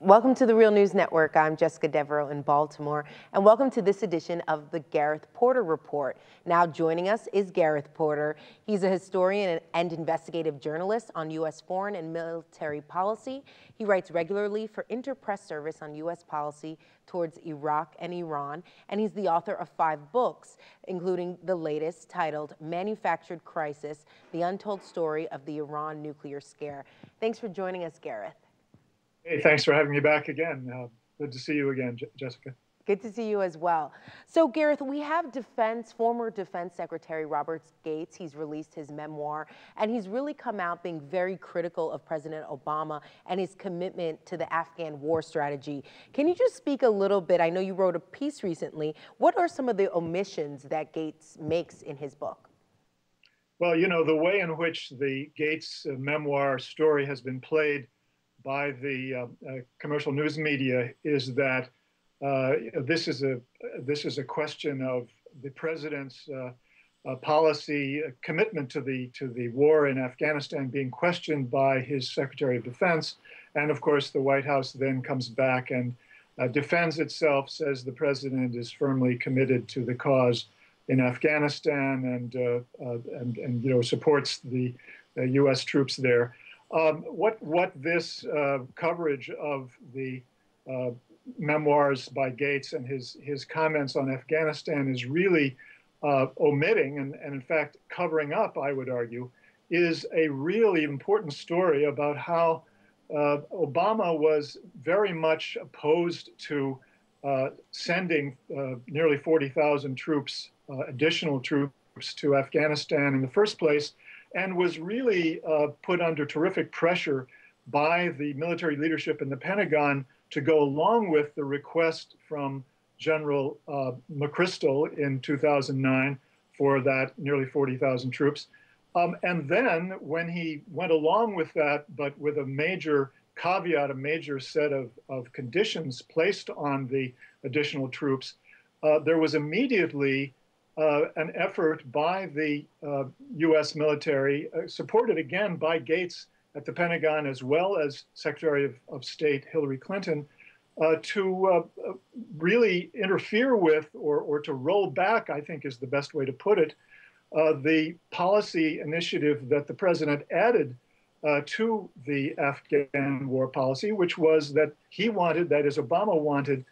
Welcome to the Real News Network. I'm Jessica Devereaux in Baltimore, and welcome to this edition of the Gareth Porter Report. Now joining us is Gareth Porter. He's a historian and investigative journalist on U.S. foreign and military policy. He writes regularly for Interpress Service on U.S. policy towards Iraq and Iran, and he's the author of 5 books, including the latest titled Manufactured Crisis: The Untold Story of the Iran Nuclear Scare. Thanks for joining us, Gareth. Hey, thanks for having me back again. Good to see you again, Jessica. Good to see you as well. So, Gareth, we have former Defense Secretary Robert Gates. He's released his memoir, and he's really come out being very critical of President Obama and his commitment to the Afghan war strategy. Can you just speak a little bit? I know you wrote a piece recently. What are some of the omissions that Gates makes in his book? Well, you know, the way in which the Gates memoir story has been played by the commercial news media is that this is a question of the president's policy commitment to the war in Afghanistan being questioned by his Secretary of Defense, and of course the White House then comes back and defends itself, says the president is firmly committed to the cause in Afghanistan and you know, supports the U.S. troops there. What this coverage of the memoirs by Gates and his comments on Afghanistan is really omitting and in fact covering up, I would argue, is a really important story about how Obama was very much opposed to sending nearly 40,000 troops, additional troops to Afghanistan in the first place, and was really put under terrific pressure by the military leadership in the Pentagon to go along with the request from General McChrystal in 2009 for that nearly 40,000 troops. And then when he went along with that, but with a major caveat, a major set of conditions placed on the additional troops, there was immediately an effort by the U.S. military, supported again by Gates at the Pentagon as well as Secretary of State Hillary Clinton, to really interfere with or to roll back, I think is the best way to put it, the policy initiative that the president added to the Afghan war policy, which was that he wanted, that is, Obama wanted,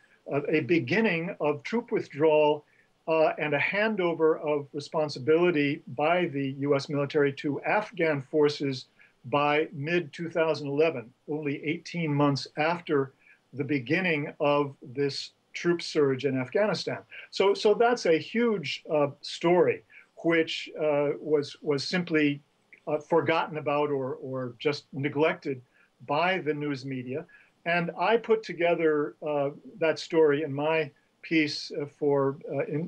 a beginning of troop withdrawal and a handover of responsibility by the U.S. military to Afghan forces by mid-2011, only 18 months after the beginning of this troop surge in Afghanistan. So that's a huge story, which was simply forgotten about or just neglected by the news media. And I put together that story in my piece for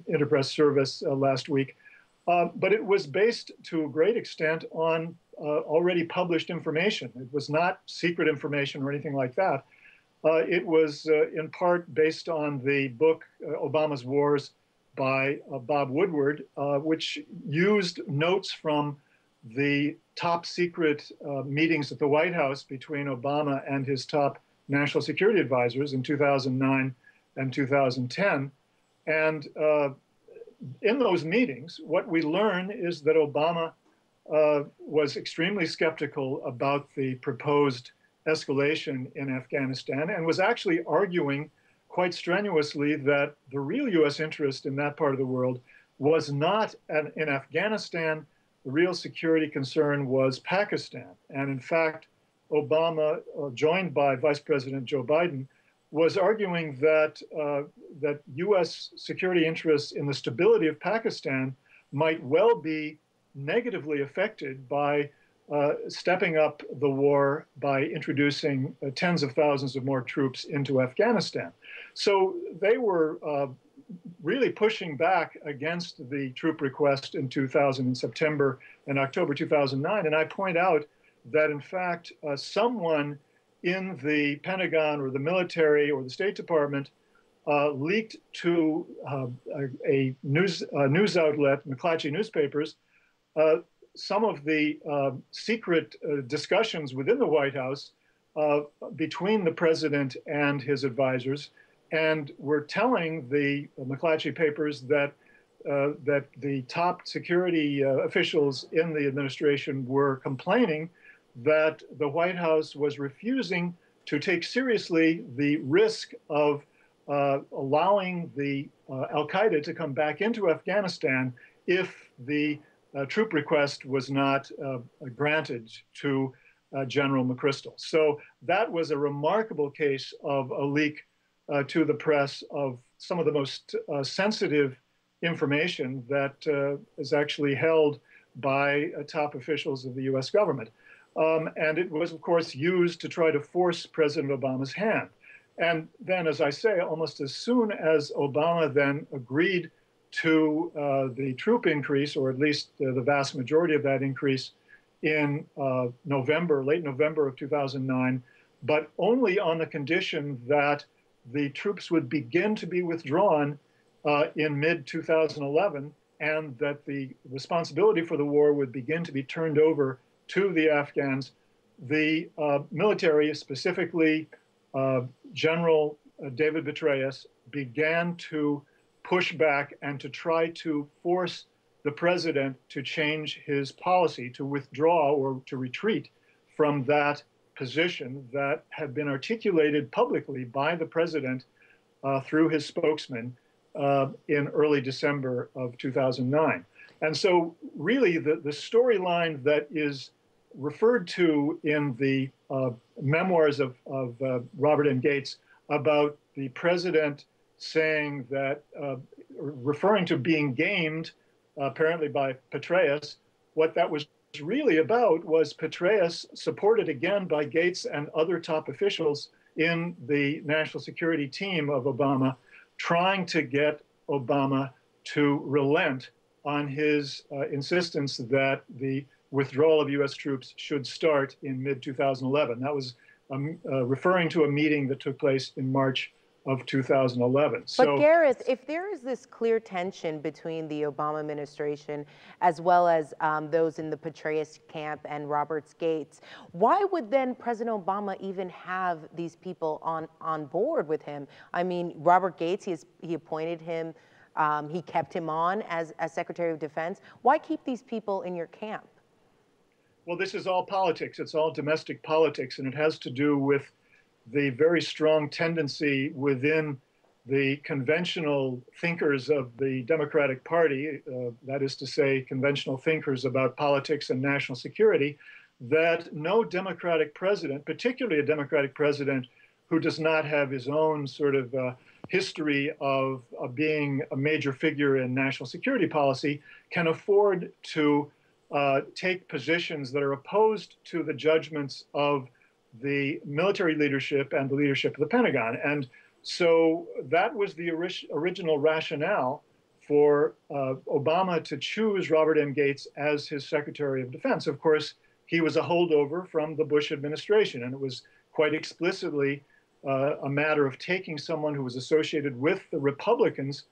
Interpress Service last week, but it was based to a great extent on already published information. It was not secret information or anything like that. It was in part based on the book Obama's Wars by Bob Woodward, which used notes from the top secret meetings at the White House between Obama and his top national security advisors in 2009 and 2010. And in those meetings, what we learn is that Obama was extremely skeptical about the proposed escalation in Afghanistan and was actually arguing quite strenuously that the real U.S. interest in that part of the world was not in Afghanistan. The real security concern was Pakistan. And in fact, Obama, joined by Vice President Joe Biden, was arguing that that U.S. security interests in the stability of Pakistan might well be negatively affected by stepping up the war by introducing tens of thousands of more troops into Afghanistan. So they were really pushing back against the troop request in September and October 2009. And I point out that, in fact, someone in the Pentagon or the military or the State Department leaked to a news outlet, McClatchy Newspapers, some of the secret discussions within the White House uh, between the president and his advisors, and were telling the McClatchy papers that that the top security officials in the administration were complaining that the White House was refusing to take seriously the risk of allowing the Al-Qaeda to come back into Afghanistan if the troop request was not granted to General McChrystal. So that was a remarkable case of a leak to the press of some of the most sensitive information that is actually held by top officials of the US government. And it was, of course, used to try to force President Obama's hand. And then, as I say, almost as soon as Obama then agreed to the troop increase, or at least the vast majority of that increase in late November of 2009, but only on the condition that the troops would begin to be withdrawn in mid-2011, and that the responsibility for the war would begin to be turned over to the Afghans. The military, specifically General David Petraeus, began to push back and to try to force the president to change his policy, to withdraw or to retreat from that position that had been articulated publicly by the president through his spokesman in early December of 2009. And so really the storyline that is referred to in the memoirs of Robert M. Gates about the president saying that, referring to being gamed apparently by Petraeus, what that was really about was Petraeus, supported again by Gates and other top officials in the national security team of Obama, trying to get Obama to relent on his insistence that the withdrawal of US troops should start in mid-2011. That was referring to a meeting that took place in March of 2011. But Gareth, if there is this clear tension between the Obama administration as well as those in the Petraeus camp and Robert Gates, why would then President Obama even have these people on board with him? I mean, Robert Gates, he appointed him, he kept him on as Secretary of Defense. Why keep these people in your camp? Well, this is all politics. It's all domestic politics, and it has to do with the very strong tendency within the conventional thinkers of the Democratic Party, that is to say, conventional thinkers about politics and national security, that no Democratic president, particularly a Democratic president who does not have his own sort of history of being a major figure in national security policy, can afford to take positions that are opposed to the judgments of the military leadership and the leadership of the Pentagon. And so that was the original rationale for Obama to choose Robert M. Gates as his Secretary of Defense. Of course, he was a holdover from the Bush administration, and it was quite explicitly a matter of taking someone who was associated with the Republicans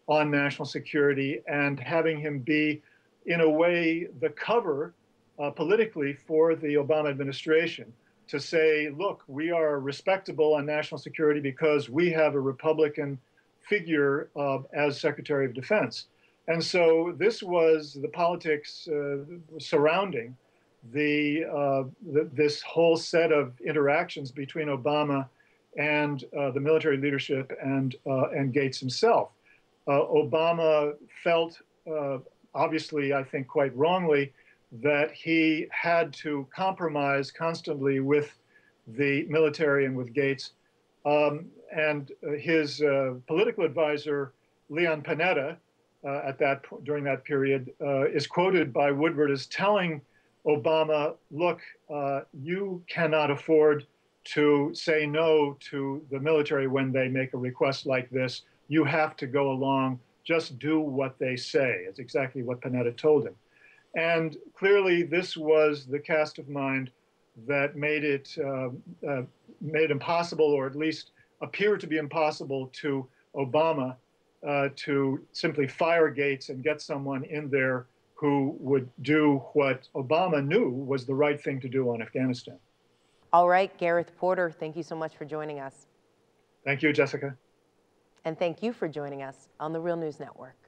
on national security and having him be, in a way, the cover politically for the Obama administration, to say, look, we are respectable on national security because we have a Republican figure as Secretary of Defense. And so this was the politics surrounding this whole set of interactions between Obama and the military leadership and Gates himself. Obama felt, obviously, I think quite wrongly, that he had to compromise constantly with the military and with Gates. And his political advisor, Leon Panetta, during that period, is quoted by Woodward as telling Obama, look, you cannot afford to say no to the military when they make a request like this. You have to go along, just do what they say. It's exactly what Panetta told him. And clearly, this was the cast of mind that made it impossible, or at least appeared to be impossible, to Obama to simply fire Gates and get someone in there who would do what Obama knew was the right thing to do on Afghanistan. All right, Gareth Porter, thank you so much for joining us. Thank you, Jessica. And thank you for joining us on the Real News Network.